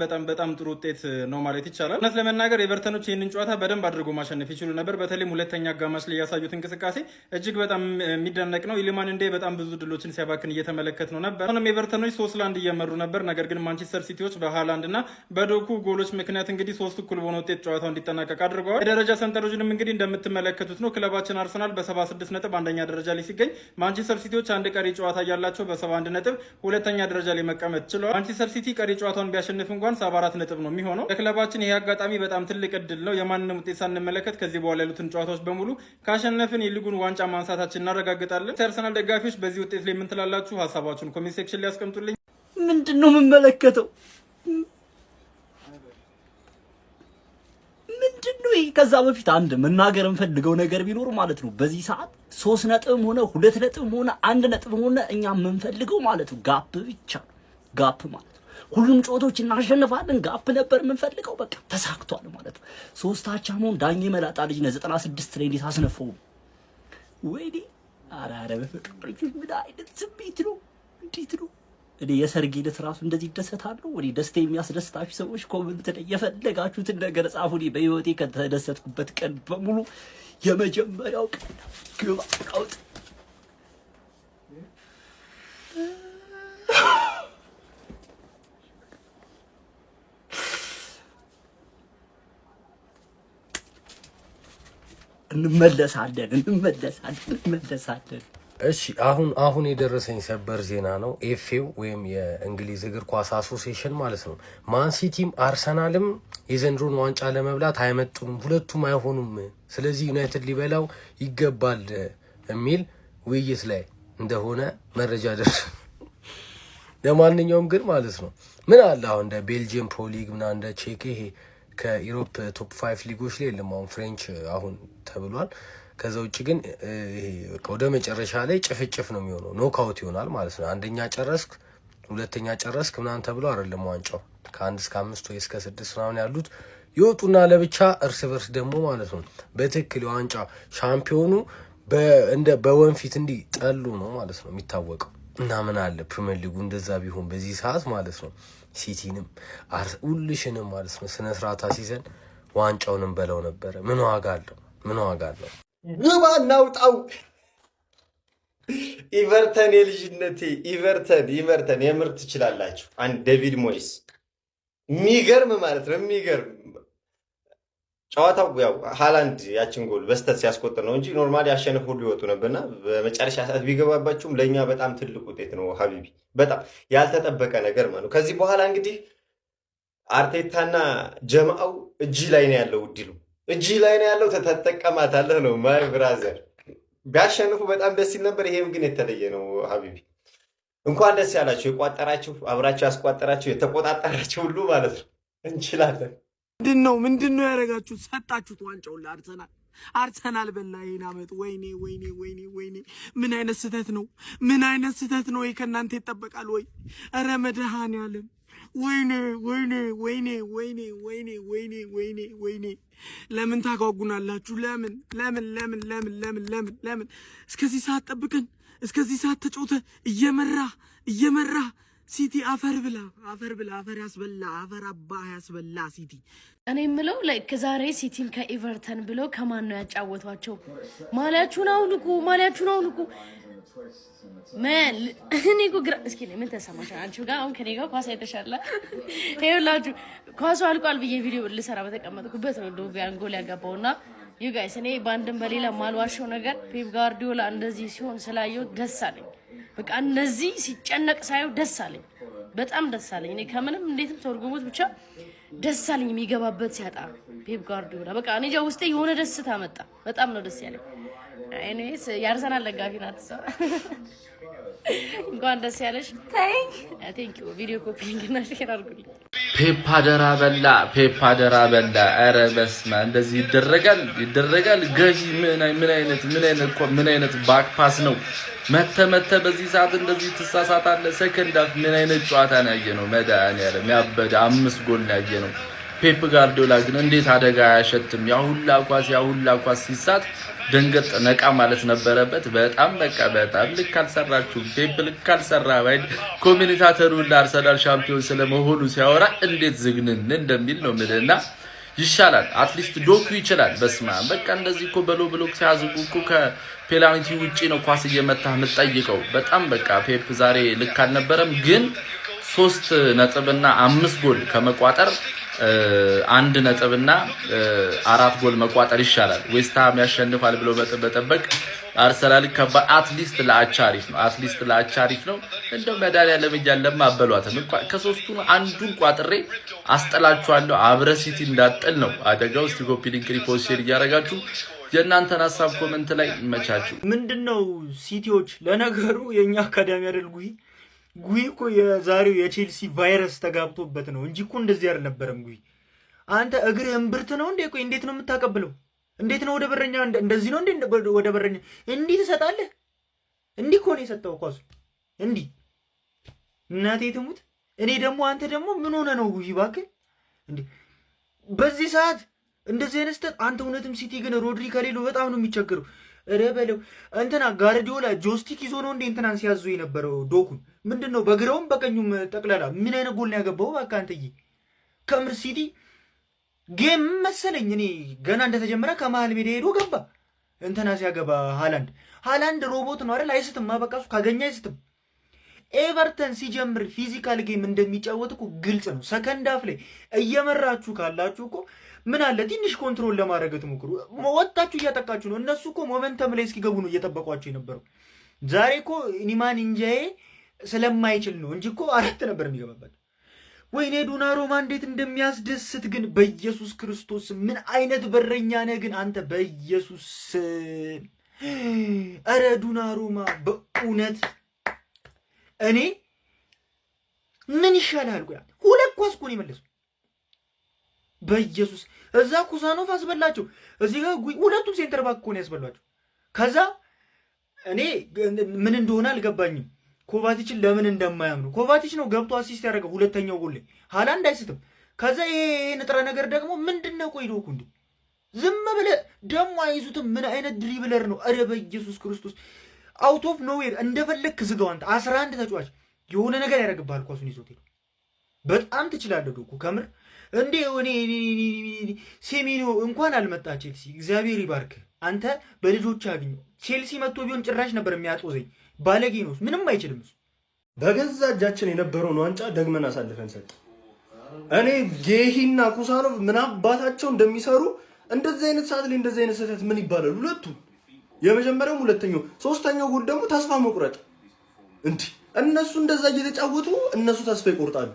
ጥሩ ውጤት ነው ማለት ይቻላል። እውነት ለመናገር ኤቨርተኖች ይህንን ጨዋታ በደንብ አድርጎ ማሸነፍ ይችሉ ነበር። በተለይም ሁለተኛ አጋማሽ ላይ ያሳዩት እንቅስቃሴ እጅግ በጣም የሚደነቅ ነው። ኢሊማን እንዴ በጣም ብዙ ድሎችን ሲያባክን እየተመለከት ነው ነበር። አሁንም ኤቨርተኖች 3-1 እየመሩ ነበር። ነገር ግን ማንቸስተር ሲቲዎች በሃላንድ እና በዶኩ ጎሎች ምክንያት እንግዲህ 3-1 በሆነ ውጤት ጨዋታው እንዲጠናቀቅ አድርገዋል። የደረጃ ሰንጠረዡንም እንግዲህ እንደምትመለከቱት ነው። ክለባችን አርሰናል በ76 ነጥብ አንደኛ ደረጃ ላይ ሲገኝ ማንቸስተር ሲቲዎች አንድ ቀሪ ጨዋታ ያላቸው በ71 ነጥብ ሁለተኛ ደረጃ ላይ መቀመጥ ችለዋል። ማንቸስተር ሲቲ ቀሪ ጨዋታውን ቢያሸንፍ እንኳን 74 ነጥብ ነው የሚሆነው። ለክለባችን ይሄ አጋጣሚ በጣም ትልቅ እድል ነው። የማንንም ውጤት ሳንመለከት ከዚህ በኋላ ያሉትን ጨዋታዎች በሙሉ ካሸነፍን የሊጉን ዋንጫ ማንሳታችን እናረጋግጣለን። የአርሰናል ደጋፊዎች በዚህ ውጤት ላይ ምን ትላላችሁ? ሀሳባችሁን ኮሜንት ሴክሽን ላይ ያስቀምጡልኝ።
ምንድነው የምመለከተው? ከዛ በፊት አንድ መናገር እንፈልገው ነገር ቢኖር ማለት ነው በዚህ ሰዓት 3 ነጥብ ሆነ 2 ነጥብ ሆነ 1 ነጥብ ሆነ እኛ የምንፈልገው ማለት ነው ጋፕ ብቻ ጋፕ ማለት ነው። ሁሉም ጨዋታዎች እናሸንፋለን። ጋፕ ነበር የምንፈልገው። በቃ ተሳክቷል ማለት ነው። 3 አቻ መሆን ዳኜ መላጣ ልጅ ነው 96 ላይ እንዴት አስነፈው ወይኔ! አራረ በፍቅር ምን አይነት ስሜት ነው? እንዴት ነው? እኔ የሰርጌ ዕለት ራሱ እንደዚህ ደሰታለሁ። እኔ ደስታ የሚያስደስታችሁ ሰዎች ኮሜንት ላይ የፈለጋችሁትን ነገር ጻፉ። እኔ በህይወቴ ከተደሰትኩበት ቀን በሙሉ የመጀመሪያው ቀን ግባ አውጥ እንመለሳለን።
እሺ አሁን የደረሰኝ ሰበር ዜና ነው። ኤፍኤው ወይም የእንግሊዝ እግር ኳስ አሶሲዬሽን ማለት ነው ማን ሲቲም አርሰናልም የዘንድሮን ዋንጫ ለመብላት አይመጡም፣ ሁለቱም አይሆኑም፣ ስለዚህ ዩናይትድ ሊበላው ይገባል የሚል ውይይት ላይ እንደሆነ መረጃ ደርስ። ለማንኛውም ግን ማለት ነው ምን አለ አሁን እንደ ቤልጂየም ፕሮ ሊግ እና እንደ ቼክ ይሄ ከዩሮፕ ቶፕ 5 ሊጎች ላይ የለም። አሁን ፍሬንች አሁን ተብሏል። ከዛ ውጭ ግን ይሄ ወደ መጨረሻ ላይ ጭፍጭፍ ነው የሚሆነው፣ ኖክአውት ይሆናል ማለት ነው። አንደኛ ጨረስክ፣ ሁለተኛ ጨረስክ ምናምን ተብሎ አይደለም ዋንጫው። ከ1 እስከ 5 ወይ እስከ 6 ምናምን ያሉት ይወጡና ለብቻ እርስ በርስ ደግሞ ማለት ነው በትክክል ዋንጫ ሻምፒዮኑ እንደ በወንፊት እንዲህ ጠሉ ነው ማለት ነው የሚታወቀው። እና ምን አለ ፕሪሚየር ሊጉ እንደዛ ቢሆን በዚህ ሰዓት ማለት ነው ሲቲንም ሁልሽንም ማለት ነው ስነ ስርዓት አሲዘን ዋንጫውንም በለው ነበረ። ምን ዋጋ አለው?
ግባ እናውጣው። ኢቨርተን የልጅነቴ ኢቨርተን የምር ትችላላችሁ። አንድ ዴቪድ ሞይስ የሚገርም ማለት ነው የሚገርም ጨዋታው ያው ሃላንድ ያችን ጎል በስተት ሲያስቆጥር ነው እንጂ ኖርማሊ ያሸንፍ ሁሉ ይወጡ ነበርና በመጨረሻ ሰዓት ቢገባባችሁም ለኛ በጣም ትልቅ ውጤት ነው ሀቢቢ። በጣም ያልተጠበቀ ነገር ማለት ነው። ከዚህ በኋላ እንግዲህ አርቴታና ጀማው እጅ ላይ ነው ያለው ውድሉ እጅ ላይ ነው ያለው። ተጠቀማታለህ ነው ማይ ብራዘር። ቢያሸንፉ በጣም ደስ ይል ነበር። ይሄም ግን የተለየ ነው ሀቢቢ። እንኳን ደስ ያላችሁ የቋጠራችሁ አብራችሁ ያስቋጠራችሁ የተቆጣጠራችሁ ሁሉ ማለት ነው። እንችላለን።
ምንድነው ያደረጋችሁት? ሰጣችሁት ዋንጫውን ለአርሰናል።
አርሰናል በላ ይሄን አመት። ወይኔ ወይኔ ወይኔ ወይኔ! ምን አይነት ስህተት ነው? ምን አይነት ስህተት ነው? ከእናንተ ይጠበቃል ወይ? ኧረ መድኃኔዓለም! ወይኔ ወይኔ ወይኔ ወይኔ ወይኔ ወይኔ ወይኔ ወይኔ! ለምን ታጓጉናላችሁ? ለምን ለምን ለምን ለምን ለምን ለምን ለምን? እስከዚህ ሰዓት ጠብቀን እስከዚህ ሰዓት ተጫውተ እየመራ ሲቲ አፈር ብላ አፈር ያስበላ አፈር አባ ያስበላ ሲቲ።
እኔ የምለው ላይክ ዛሬ ሲቲን ከኤቨርተን ብሎ ከማን ነው ያጫወቷቸው? ማሊያችሁን አውልቁ ማን እኔ እኮ ግራ እስኪ ምን ተሰማሽ አንቺ ጋር? አሁን ከኔ ጋር ኳስ አይተሻላ? ይኸውላችሁ ኳሱ አልቋል ብዬ ቪዲዮ ልሰራ በተቀመጥኩበት ነው ዶቢያን ጎል ያገባውና ዩ ጋይስ እኔ ባንድም በሌላ ማልዋሸው ነገር ፔፕ ጋርዲዮላ እንደዚህ ሲሆን ስላየው ደስ አለኝ። በቃ እንደዚህ ሲጨነቅ ሳየው ደስ አለኝ፣ በጣም ደስ አለኝ። እኔ ከምንም እንዴትም ተወርጉሙት ብቻ ደስ አለኝ የሚገባበት ሲያጣ ፔፕ ጋርዲዮላ። በቃ እኔ ውስጤ የሆነ ደስታ መጣ። በጣም ነው ደስ ያለኝ። ኤኒዌይስ የአርሰናል ደጋፊ ናት እሷ። እንኳን ደስ ያለሽ። ቴንክ ዩ። ቪዲዮ ኮፒንግ እና ሼር አድርጉልኝ።
ፔፕ አደራ በላ። ኧረ በስመ አብ! እንደዚህ ይደረጋል። ገዢ ምን አይነት ባክ ፓስ ነው? መተ በዚህ ሰዓት እንደዚህ ትሳሳታለህ። ሰከንድ አፍ ምን አይነት ጨዋታ ነው ያየነው? መድኃኒዓለም ያበደ 5 ጎል ነው ያየነው። ፔፕ ጋርዲዮላ ግን እንዴት አደጋ አያሸትም? ያሁላ ኳስ ሲሳት ደንገጥ ነቃ ማለት ነበረበት። በጣም ልክ አልሰራችሁም። ፔፕ ልክ አልሰራ ባይ ኮሜንታተሩ ለአርሰናል ሻምፒዮን ስለመሆኑ ሲያወራ እንዴት ዝግንን እንደሚል ነው ምልና ይሻላል። አትሊስት ዶኩ ይችላል። በስማ በቃ እንደዚህ እኮ በሎ ብሎክ ሲያዝቁ እኮ ከፔናልቲ ውጪ ነው ኳስ እየመታህ የምትጠይቀው። በጣም ፔፕ ዛሬ ልክ አልነበረም። ግን 3 ነጥብና 5 ጎል ከመቋጠር 1 ነጥብና 4 ጎል መቋጠር ይሻላል። ዌስትሃም ያሸንፋል ብሎ መጠበቅ አርሰናል አትሊስት ለአቻ አሪፍ ነው። እንደው መድኃኒዓለም እያለማ አበሏትም እንኳን ከ3ቱ አንዱን ቋጥሬ አስጠላችኋለሁ። አብረ ሲቲ እንዳጠል ነው አደጋው። እስቲ ኮፒ ሊንክ ሪፖስት ሼር እያደረጋችሁ የእናንተን ሀሳብ ኮሜንት ላይ ይመቻችሁ።
ምንድነው ሲቲዎች? ለነገሩ የኛ አካዳሚ አይደል ጉይ እኮ የዛሬው የቼልሲ ቫይረስ ተጋብቶበት ነው እንጂ እኮ እንደዚህ አልነበረም። ጉይ አንተ እግር እምብርት ነው እንዴ? ቆይ እንዴት ነው የምታቀብለው? እንዴት ነው ወደ በረኛ እንደዚህ ነው እንዴ? ወደ በረኛ እንዲህ ትሰጣለህ? እንዲህ እኮ ነው የሰጠው ኳሱ እንዲህ። እናቴ ትሙት። እኔ ደግሞ አንተ ደግሞ ምን ሆነ ነው ጉይ እባክህ እንዴ በዚህ ሰዓት እንደዚህ አይነት ስህተት? አንተ እውነትም ሲቲ ግን ሮድሪ ከሌለው በጣም ነው የሚቸገረው። ኧረ በለው እንትና ጋርዲዮላ ጆስቲክ ይዞ ነው እንዴ እንትናን ሲያዙ የነበረው ዶኩን? ምንድነው በግራውም በቀኙም ጠቅላላ ምን አይነት ጎል ነው ያገባው? በቃ አንተዬ ከምር ሲቲ ጌም መሰለኝ እኔ ገና እንደተጀመረ ከመሃል ሜዳ ሄዶ ገባ። እንትና ሲያገባ ሃላንድ ሮቦት ነው አይደል? አይስትም። በቃ እሱ ካገኘ አይስትም። ኤቨርተን ሲጀምር ፊዚካል ጌም እንደሚጫወት እኮ ግልጽ ነው። ሰከንድ አፍ ላይ እየመራችሁ ካላችሁ እኮ ምን አለ ትንሽ ኮንትሮል ለማድረግ ትሞክሩ። ወጣችሁ እያጠቃችሁ ነው። እነሱ እኮ ሞመንተም ላይ እስኪገቡ ነው እየጠበቋቸው የነበረው። ዛሬ እኮ ኒማን እንጃዬ ስለማይችል ነው እንጂ እኮ 4 ነበር የሚገባበት። ወይኔ ዶናሩማ እንዴት እንደሚያስደስት ግን በኢየሱስ ክርስቶስ ምን አይነት በረኛ ነህ ግን አንተ በኢየሱስ። ኧረ ዶናሩማ በእውነት እኔ ምን ይሻላል? ቆይ 2 ኳስ እኮ ነው የመለሰው በኢየሱስ። እዛ ኩሳኖፍ አስበላቸው፣ እዚህ ጋር ሁለቱም ሴንተር ባክ እኮ ነው ያስበላቸው። ከዛ እኔ ምን እንደሆነ አልገባኝም። ኮቫቲችን ለምን እንደማያምኑ ኮቫቲች ነው ገብቶ አሲስት ያደረገው ሁለተኛው ጎል ላይ ሃላንድ አይስትም። ከዛ ይሄ ንጥረ ነገር ደግሞ ምንድነው? ቆይ ዶኩ እንዴ ዝም ብለህ ደግሞ አይዙትም። ምን አይነት ድሪብለር ነው? ኧረ በኢየሱስ ክርስቶስ አውት ኦፍ ኖዌር እንደፈለክ ዝጋው አንተ። 11 ተጫዋች የሆነ ነገር ያደርግብሃል ኳሱን ይዞት ሄዶ። በጣም ትችላለህ ዶኩ ከምር እንዴ። ሴሜኒዮ እንኳን አልመጣ ቼልሲ፣ እግዚአብሔር ይባርክ አንተ በልጆች አግኘው። ቼልሲ መጥቶ ቢሆን ጭራሽ ነበር የሚያጦዘኝ። ባለጌ ነው፣ ምንም አይችልም እሱ።
በገዛ እጃችን የነበረውን ዋንጫ ደግመን አሳልፈን ሰጥ። እኔ ጌሂና ኩሳኖቭ ምን አባታቸው እንደሚሰሩ እንደዚህ አይነት ሰዓት ላይ እንደዚህ አይነት ስህተት ምን ይባላል? ሁለቱ የመጀመሪያው ሁለተኛው ሶስተኛው ጎል ደግሞ ተስፋ መቁረጥ። እንዴ እነሱ እንደዛ እየተጫወቱ እነሱ ተስፋ ይቆርጣሉ።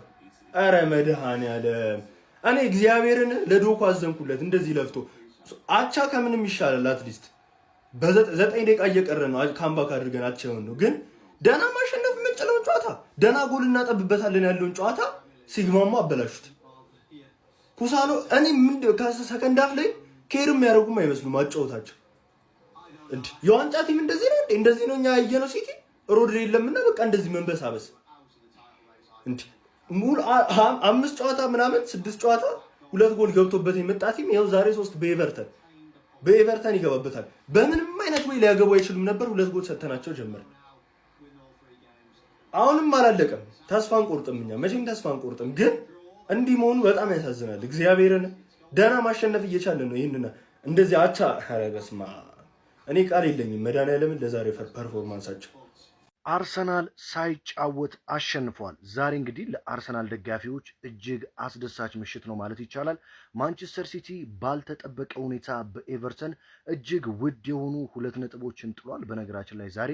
አረ መድኃኒዓለም እኔ እግዚአብሔርን ለዶኩ አዘንኩለት። እንደዚህ ለፍቶ አቻ ከምንም ይሻላል። አትሊስት በ9 ደቂቃ እየቀረ ነው ካምባክ አድርገን አቻውን ነው። ግን ደና ማሸነፍ የምንችለውን ጨዋታ ደና ጎል እናጠብበታለን ያለውን ጨዋታ ሲግማማ አበላሹት። ኩሳኖ እኔ ምን ከሰከንድ አፍ ላይ
ኬር የሚያደርጉም አይመስሉም አጫወታቸው። እንዴ የዋንጫ ቲም እንደዚህ ነው እንዴ? እንደዚህ ነው እኛ ያየነው ሲቲ ሮድሪ የለምና በቃ እንደዚህ መንበሳበስ እንዴ ሙሉ 5 ጨዋታ ምናምን 6 ጨዋታ 2 ጎል ገብቶበት የመጣ ቲም ይኸው ዛሬ 3 በኤቨርተን ይገባበታል። በምንም አይነት ወይ ሊያገቡ አይችሉም ነበር። 2 ጎል ሰተናቸው ጀመረ። አሁንም አላለቀም። ተስፋ አንቆርጥም፣ እኛ መቼም ተስፋ አንቆርጥም። ግን እንዲህ መሆኑ በጣም ያሳዝናል። እግዚአብሔርን ደህና ማሸነፍ እየቻለን ነው። ይሄንና እንደዚህ አቻ ኧረ በስመ አብ እኔ ቃል የለኝም መድኃኒዓለምን ለዛሬ ፐርፎርማንሳቸው።
አርሰናል ሳይጫወት አሸንፏል። ዛሬ እንግዲህ ለአርሰናል ደጋፊዎች እጅግ አስደሳች ምሽት ነው ማለት ይቻላል። ማንቸስተር ሲቲ ባልተጠበቀ ሁኔታ በኤቨርተን እጅግ ውድ የሆኑ 2 ነጥቦችን ጥሏል። በነገራችን ላይ ዛሬ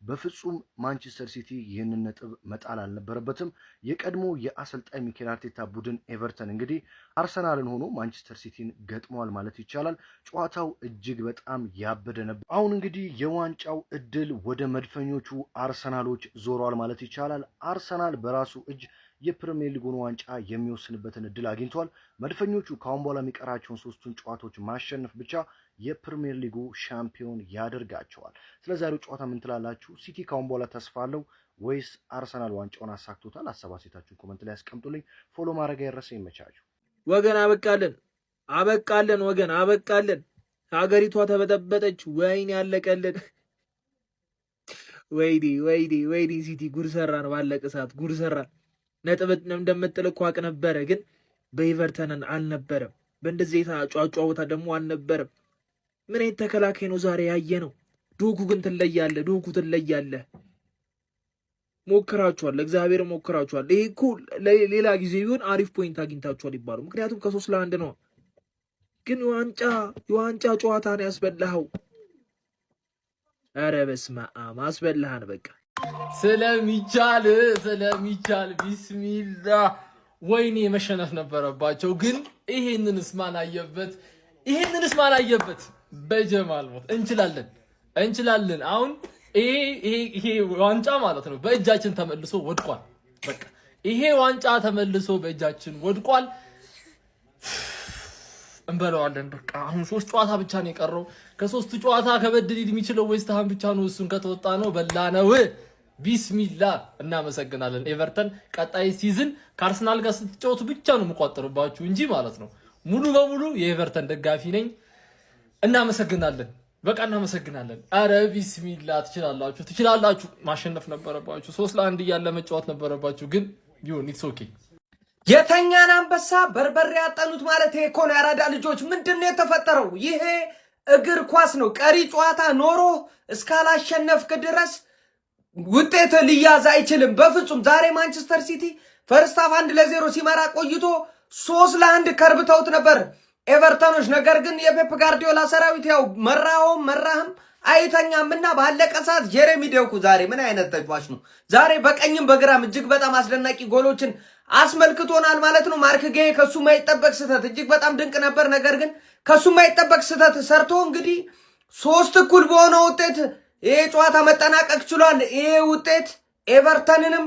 በፍጹም ማንቸስተር ሲቲ ይህንን ነጥብ መጣል አልነበረበትም። የቀድሞ የአሰልጣኝ ሚኬል አርቴታ ቡድን ኤቨርተን እንግዲህ አርሰናልን ሆኖ ማንቸስተር ሲቲን ገጥሟል ማለት ይቻላል። ጨዋታው እጅግ በጣም ያበደ ነበር። አሁን እንግዲህ የዋንጫው እድል ወደ መድፈኞቹ አርሰናሎች ዞሯል ማለት ይቻላል። አርሰናል በራሱ እጅ የፕሪሚየር ሊጉን ዋንጫ የሚወስንበትን እድል አግኝቷል። መድፈኞቹ ካሁን በኋላ የሚቀራቸውን 3ቱን ጨዋታዎች ማሸነፍ ብቻ የፕሪሚየር ሊጉ ሻምፒዮን ያደርጋቸዋል። ስለዛሬው ጨዋታ ምን ትላላችሁ? ሲቲ ካሁን በኋላ ተስፋ አለው ወይስ አርሰናል ዋንጫውን አሳክቶታል? ሀሳብ አስተያየታችሁን ኮሜንት ላይ አስቀምጡልኝ። ፎሎ ማድረግ አይረሳ። ይመቻችሁ
ወገን። አበቃለን ወገን፣ አበቃለን። ሀገሪቷ ተበጠበጠች። ወይኔ ያለቀልን። ወይዲ ሲቲ ጉድ ሰራን። ባለቀ ሰዓት ጉድ ሰራን። ነጥብ እንደምጥል እኮ አውቅ ነበረ፣ ግን በኤቨርተንን አልነበረም። በእንደዚህ ጫጫወታ ደግሞ አልነበረም። ምን አይነት ተከላካይ ነው ዛሬ ያየ ነው። ዶኩ ግን ትለያለህ። ሞክራችኋል፣ እግዚአብሔር ሞክራችኋል። ይሄ እኮ ሌላ ጊዜ ቢሆን አሪፍ ፖይንት አግኝታችኋል ይባሉ። ምክንያቱም ከ3-1 ነው። ግን የዋንጫ ጨዋታ ነው ያስበላኸው። ኧረ በስመ አብ አስበላሃን። በቃ
ስለሚቻል ቢስሚላ ወይኔ መሸነፍ ነበረባቸው። ግን ይሄንንስ ማን አየበት? በጀማል ሞት እንችላለን። አሁን ይሄ ዋንጫ ማለት ነው በእጃችን ተመልሶ ወድቋል። በቃ ይሄ ዋንጫ ተመልሶ በእጃችን ወድቋል። እንበለዋለን። በቃ አሁን 3 ጨዋታ ብቻ ነው የቀረው። ከ3 ጨዋታ ከበድ ሊል የሚችለው ዌስት ሃም ብቻ ነው። እሱን ከተወጣ ነው በላነው። ቢስሚላ እናመሰግናለን። ኤቨርተን ቀጣይ ሲዝን ከአርሰናል ጋር ስትጫወቱ ብቻ ነው የምቋጥርባችሁ እንጂ ማለት ነው ሙሉ በሙሉ የኤቨርተን ደጋፊ ነኝ። እናመሰግናለን። በቃ እናመሰግናለን። አረ ቢስሚላ ትችላላችሁ። ማሸነፍ ነበረባችሁ። 3-1 እያለ መጫወት ነበረባችሁ። ግን ቢሆን ኢትስ ኦኬ።
የተኛን አንበሳ በርበሬ ያጠኑት ማለት ይሄ እኮ ነው። ያራዳ ልጆች ምንድነው የተፈጠረው? ይሄ እግር ኳስ ነው። ቀሪ ጨዋታ ኖሮ እስካላሸነፍክ ድረስ ውጤት ሊያዝ አይችልም በፍጹም። ዛሬ ማንቸስተር ሲቲ ፈርስት ሃፍ 1-0 ሲመራ ቆይቶ 3-1 ከርብተውት ነበር ኤቨርተኖች። ነገር ግን የፔፕ ጋርዲዮላ ሰራዊት ያው መራህም አይተኛምና ባለቀ ሰዓት ጀሬሚ ዶኩ ዛሬ ምን አይነት ተጫዋች ነው! ዛሬ በቀኝም በግራም እጅግ በጣም አስደናቂ ጎሎችን አስመልክቶናል ማለት ነው። ማርክ ጌ ከሱ ማይጠበቅ ስህተት እጅግ በጣም ድንቅ ነበር። ነገር ግን ከሱ ማይጠበቅ ስህተት ሰርቶ እንግዲህ 3-1 በሆነ ውጤት ይሄ ጨዋታ መጠናቀቅ ችሏል። ይሄ ውጤት ኤቨርተንንም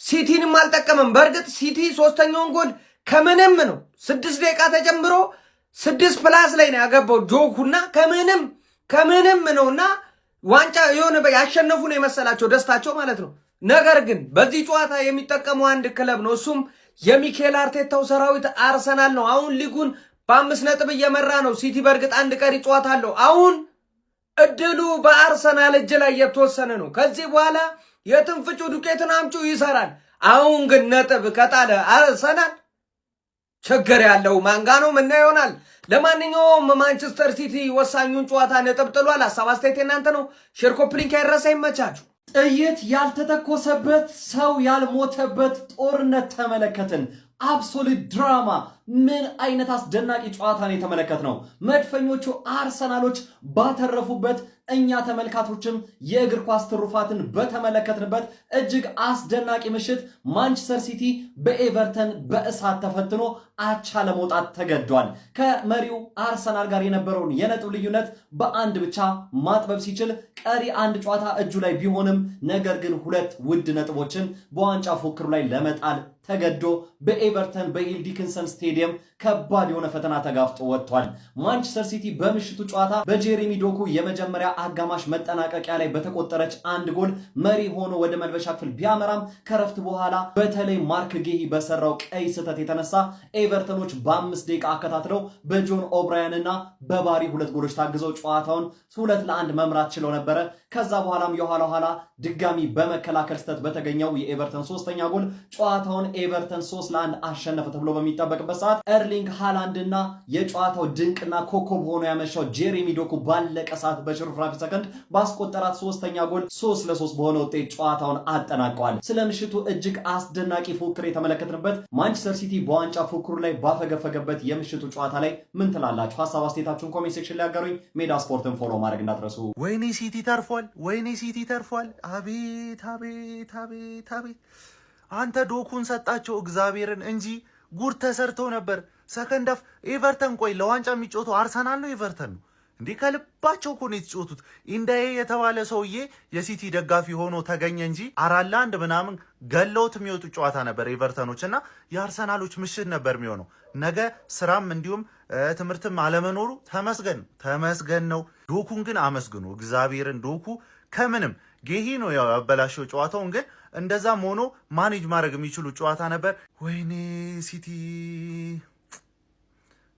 ሲቲንም አልጠቀመም። በእርግጥ ሲቲ 3ኛውን ጎል ከምንም ነው 6 ደቂቃ ተጀምሮ 6+ ላይ ነው ያገባው ዶኩና ከምንም ነውና ዋንጫ የሆነ ያሸነፉ ነው የመሰላቸው ደስታቸው ማለት ነው። ነገር ግን በዚህ ጨዋታ የሚጠቀመው አንድ ክለብ ነው። እሱም የሚኬል አርቴታው ሰራዊት አርሰናል ነው። አሁን ሊጉን በ5 ነጥብ እየመራ ነው። ሲቲ በእርግጥ አንድ ቀሪ ጨዋታ አለው። አሁን እድሉ በአርሰናል እጅ ላይ የተወሰነ ነው። ከዚህ በኋላ የትንፍጩ ዱቄትን አምጩ ይሰራል። አሁን ግን ነጥብ ከጣለ አርሰናል ችግር ያለው ማንጋ ነው ምን ይሆናል? ለማንኛውም ማንቸስተር ሲቲ ወሳኙን ጨዋታ ነጥብ ጥሏል። ሀሳብ አስተያየት እናንተ ነው። ሼር ኮፒ ሊንክ አይረሳ። ይመቻችሁ። ጥይት ያልተተኮሰበት ሰው ያልሞተበት ጦርነት ተመለከትን። አብሶሉት ድራማ። ምን አይነት አስደናቂ ጨዋታን የተመለከትነው! መድፈኞቹ አርሰናሎች ባተረፉበት፣ እኛ ተመልካቾችም የእግር ኳስ ትሩፋትን በተመለከትንበት እጅግ አስደናቂ ምሽት ማንቸስተር ሲቲ በኤቨርተን በእሳት ተፈትኖ አቻ ለመውጣት ተገዷል። ከመሪው አርሰናል ጋር የነበረውን የነጥብ ልዩነት በ1 ብቻ ማጥበብ ሲችል ቀሪ 1 ጨዋታ እጁ ላይ ቢሆንም ነገር ግን 2 ውድ ነጥቦችን በዋንጫ ፉክክሩ ላይ ለመጣል
ተገዶ በኤቨርተን በኢል ዲክንሰን ስቴዲየም ከባድ የሆነ ፈተና ተጋፍጦ ወጥቷል። ማንቸስተር ሲቲ በምሽቱ ጨዋታ በጄሬሚ ዶኩ የመጀመሪያ አጋማሽ መጠናቀቂያ ላይ በተቆጠረች አንድ ጎል መሪ ሆኖ ወደ መልበሻ ክፍል ቢያመራም ከረፍት በኋላ በተለይ ማርክ ጌሂ በሰራው ቀይ ስህተት የተነሳ ኤቨርተኖች በ5 ደቂቃ አከታትለው በጆን ኦብራያን እና በባሪ 2 ጎሎች ታግዘው ጨዋታውን 2-1 መምራት ችለው ነበረ። ከዛ በኋላም የኋላ ኋላ ድጋሚ በመከላከል ስህተት በተገኘው የኤቨርተን 3ኛ ጎል ጨዋታውን ኤቨርተን 3-1 አሸነፈ ተብሎ በሚጠበቅበት ሰዓት ኤርሊንግ ሃላንድ እና የጨዋታው ድንቅና ኮከብ ሆኖ ያመሻው ጄሬሚ ዶኩ ባለቀ ሰዓት በሽርፍራፊ ሰከንድ ባስቆጠራት 3ኛ ጎል 3-3 በሆነ ውጤት ጨዋታውን አጠናቀዋል። ስለ ምሽቱ እጅግ አስደናቂ ፉክክር የተመለከትንበት ማንቸስተር ሲቲ በዋንጫ ፉክክሩ ላይ ባፈገፈገበት የምሽቱ ጨዋታ ላይ ምን ትላላችሁ? ሀሳብ አስተያየታችሁን ኮሜንት ሴክሽን ላይ አጋሩኝ። ሜዳ ስፖርትን ፎሎ ማድረግ እንዳትረሱ።
ወይኔ ሲቲ ተርፏል፣ ወይኔ ሲቲ ተርፏል። አቤት አቤት አቤት አቤት! አንተ ዶኩን ሰጣቸው እግዚአብሔርን እንጂ ጉር ተሰርተው ነበር። ሰከንድ አፍ ኤቨርተን ቆይ ለዋንጫ የሚጫወተው አርሰናል ነው ኤቨርተን ነው እንዴ? ከልባቸው እኮ ነው የተጫወቱት። ኢንዳዬ የተባለ ሰውዬ የሲቲ ደጋፊ ሆኖ ተገኘ እንጂ 4-1 ምናምን ገለውት የሚወጡ ጨዋታ ነበር ኤቨርተኖች እና የአርሰናሎች ምሽት ነበር የሚሆነው። ነገ ስራም እንዲሁም ትምህርትም አለመኖሩ ተመስገን ነው። ዶኩን ግን አመስግኑ እግዚአብሔርን። ዶኩ ከምንም ጌሂ ነው ያበላሸው ጨዋታውን፣ ግን እንደዛም ሆኖ ማኔጅ ማድረግ የሚችሉ ጨዋታ ነበር። ወይኔ ሲቲ።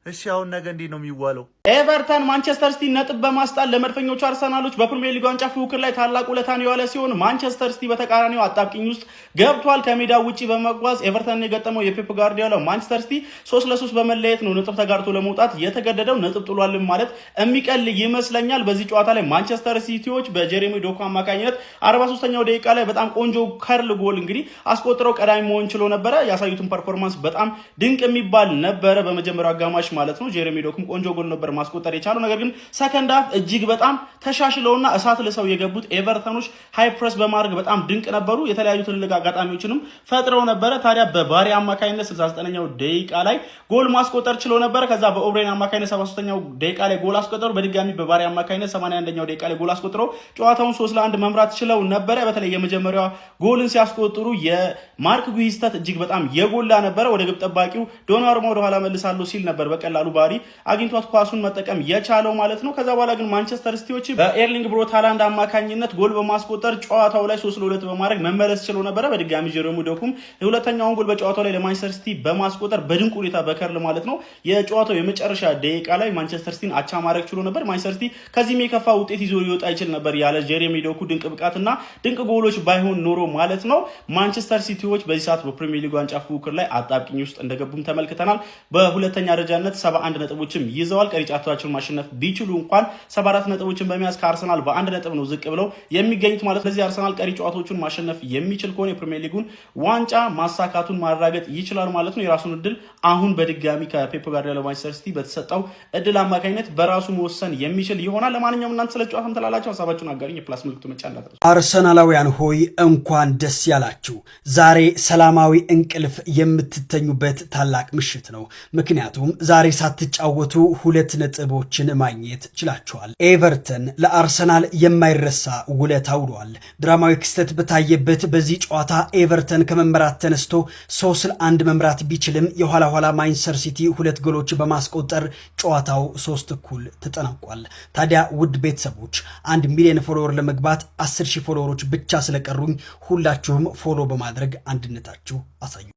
እሺ አሁን ነገ እንዴት ነው የሚዋለው?
ኤቨርተን ማንቸስተር ሲቲ ነጥብ በማስጣል ለመድፈኞቹ አርሰናሎች በፕሪሚየር ሊግ ዋንጫ ፉክክር ላይ ታላቅ ውለታን የዋለ ሲሆን ማንቸስተር ሲቲ በተቃራኒው አጣብቂኝ ውስጥ ገብቷል። ከሜዳ ውጪ በመጓዝ ኤቨርተን የገጠመው የፔፕ ጋርዲዮላ ማንቸስተር ሲቲ 3-3 በመለየት ነው ነጥብ ተጋርቶ ለመውጣት የተገደደው። ነጥብ ጥሏል ማለት የሚቀል ይመስለኛል። በዚህ ጨዋታ ላይ ማንቸስተር ሲቲዎች በጄሬሚ ዶኩ አማካኝነት 43ኛው ደቂቃ ላይ በጣም ቆንጆ ከርል ጎል እንግዲህ አስቆጥረው ቀዳሚ መሆን ችሎ ነበረ። ያሳዩትን ፐርፎርማንስ በጣም ድንቅ የሚባል ነበረ በመጀመሪያው አጋማሽ ማለት ነው። ጄሬሚ ዶኩም ቆንጆ ጎል ነበር ማስቆጠር የቻለው። ነገር ግን ሰከንድ ሃፍ እጅግ በጣም ተሻሽለውና እሳት ለሰው የገቡት ኤቨርተኖች ሃይ ፕሬስ በማድረግ በጣም ድንቅ ነበሩ። የተለያዩ ትልልቅ አጋጣሚዎችንም ፈጥረው ነበረ። ታዲያ በባሪ አማካኝነት 69ኛው ደቂቃ ላይ ጎል ማስቆጠር ችሎ ነበረ። ከዛ በኦብሬን አማካኝነት 73ኛው ደቂቃ ላይ ጎል አስቆጠሩ። በድጋሚ በባሪ አማካኝነት 81ኛው ደቂቃ ላይ ጎል አስቆጥረው ጨዋታውን 3-1 መምራት ችለው ነበረ። በተለይ የመጀመሪያው ጎልን ሲያስቆጥሩ የማርክ ጉሂ ስህተት እጅግ በጣም የጎላ ነበረ። ወደ ግብ ጠባቂው ዶናሩማ ወደ ኋላ መልሳለሁ ሲል ነበር በቀላሉ ባሪ አግኝቷት ኳሱን መጠቀም የቻለው ማለት ነው። ከዛ በኋላ ግን ማንቸስተር ሲቲዎች በኤርሊንግ ብሮት ሃላንድ አማካኝነት ጎል በማስቆጠር ጨዋታው ላይ 3-2 በማድረግ መመለስ ችለው ነበረ። በድጋሚ ጄሬሚ ዶኩም ሁለተኛውን ጎል በጨዋታው ላይ ለማንቸስተር ሲቲ በማስቆጠር በድንቅ ሁኔታ በከርል ማለት ነው የጨዋታው የመጨረሻ ደቂቃ ላይ ማንቸስተር ሲቲን አቻ ማድረግ ችሎ ነበር። ማንቸስተር ሲቲ ከዚህም የከፋ ውጤት ይዞ ሊወጣ ይችል ነበር ያለ ጄሬሚ ዶኩ ድንቅ ብቃትና ድንቅ ጎሎች ባይሆን ኖሮ ማለት ነው። ማንቸስተር ሲቲዎች በዚህ ሰዓት በፕሪሚየር ሊግ ዋንጫ ፉክክር ላይ አጣብቂኝ ውስጥ እንደገቡም ተመልክተናል። በሁለተኛ ደረጃነት 71 ነጥቦችም ይዘዋል። ቀሪ ጨዋታዎችን ማሸነፍ ቢችሉ እንኳን 74 ነጥቦችን በመያዝ ከአርሰናል በአንድ ነጥብ ነው ዝቅ ብለው የሚገኙት ማለት ነው። ስለዚህ አርሰናል ቀሪ ጨዋታዎችን ማሸነፍ የሚችል ከሆነ የፕሪሚየር ሊጉን ዋንጫ ማሳካቱን ማረጋገጥ ይችላል ማለት ነው። የራሱን እድል አሁን በድጋሚ ከፔፕ ጋርዲዮላ ማንቸስተር ሲቲ በተሰጠው እድል አማካኝነት በራሱ መወሰን የሚችል ይሆናል። ለማንኛውም እናንተ ስለ ጨዋታም ተላላችሁ ሀሳባችሁን አጋሩኝ። የፕላስ ምልክቱ መጫን እንዳትረሱ።
አርሰናላውያን ሆይ እንኳን ደስ ያላችሁ። ዛሬ ሰላማዊ እንቅልፍ የምትተኙበት ታላቅ ምሽት ነው። ምክንያቱም ዛሬ ሳትጫወቱ 2 ነጥቦችን ማግኘት ችላችኋል። ኤቨርተን ለአርሰናል የማይረሳ ውለታ ውሏል። ድራማዊ ክስተት በታየበት በዚህ ጨዋታ ኤቨርተን ከመምራት ተነስቶ 3-1 መምራት ቢችልም የኋላ ኋላ ማንቸስተር ሲቲ 2 ጎሎች በማስቆጠር ጨዋታው 3-1 ተጠናቋል። ታዲያ ውድ ቤተሰቦች 1 ሚሊዮን ፎሎወር ለመግባት 10,000 ፎሎወሮች ብቻ ስለቀሩኝ ሁላችሁም ፎሎ በማድረግ አንድነታችሁ አሳዩ።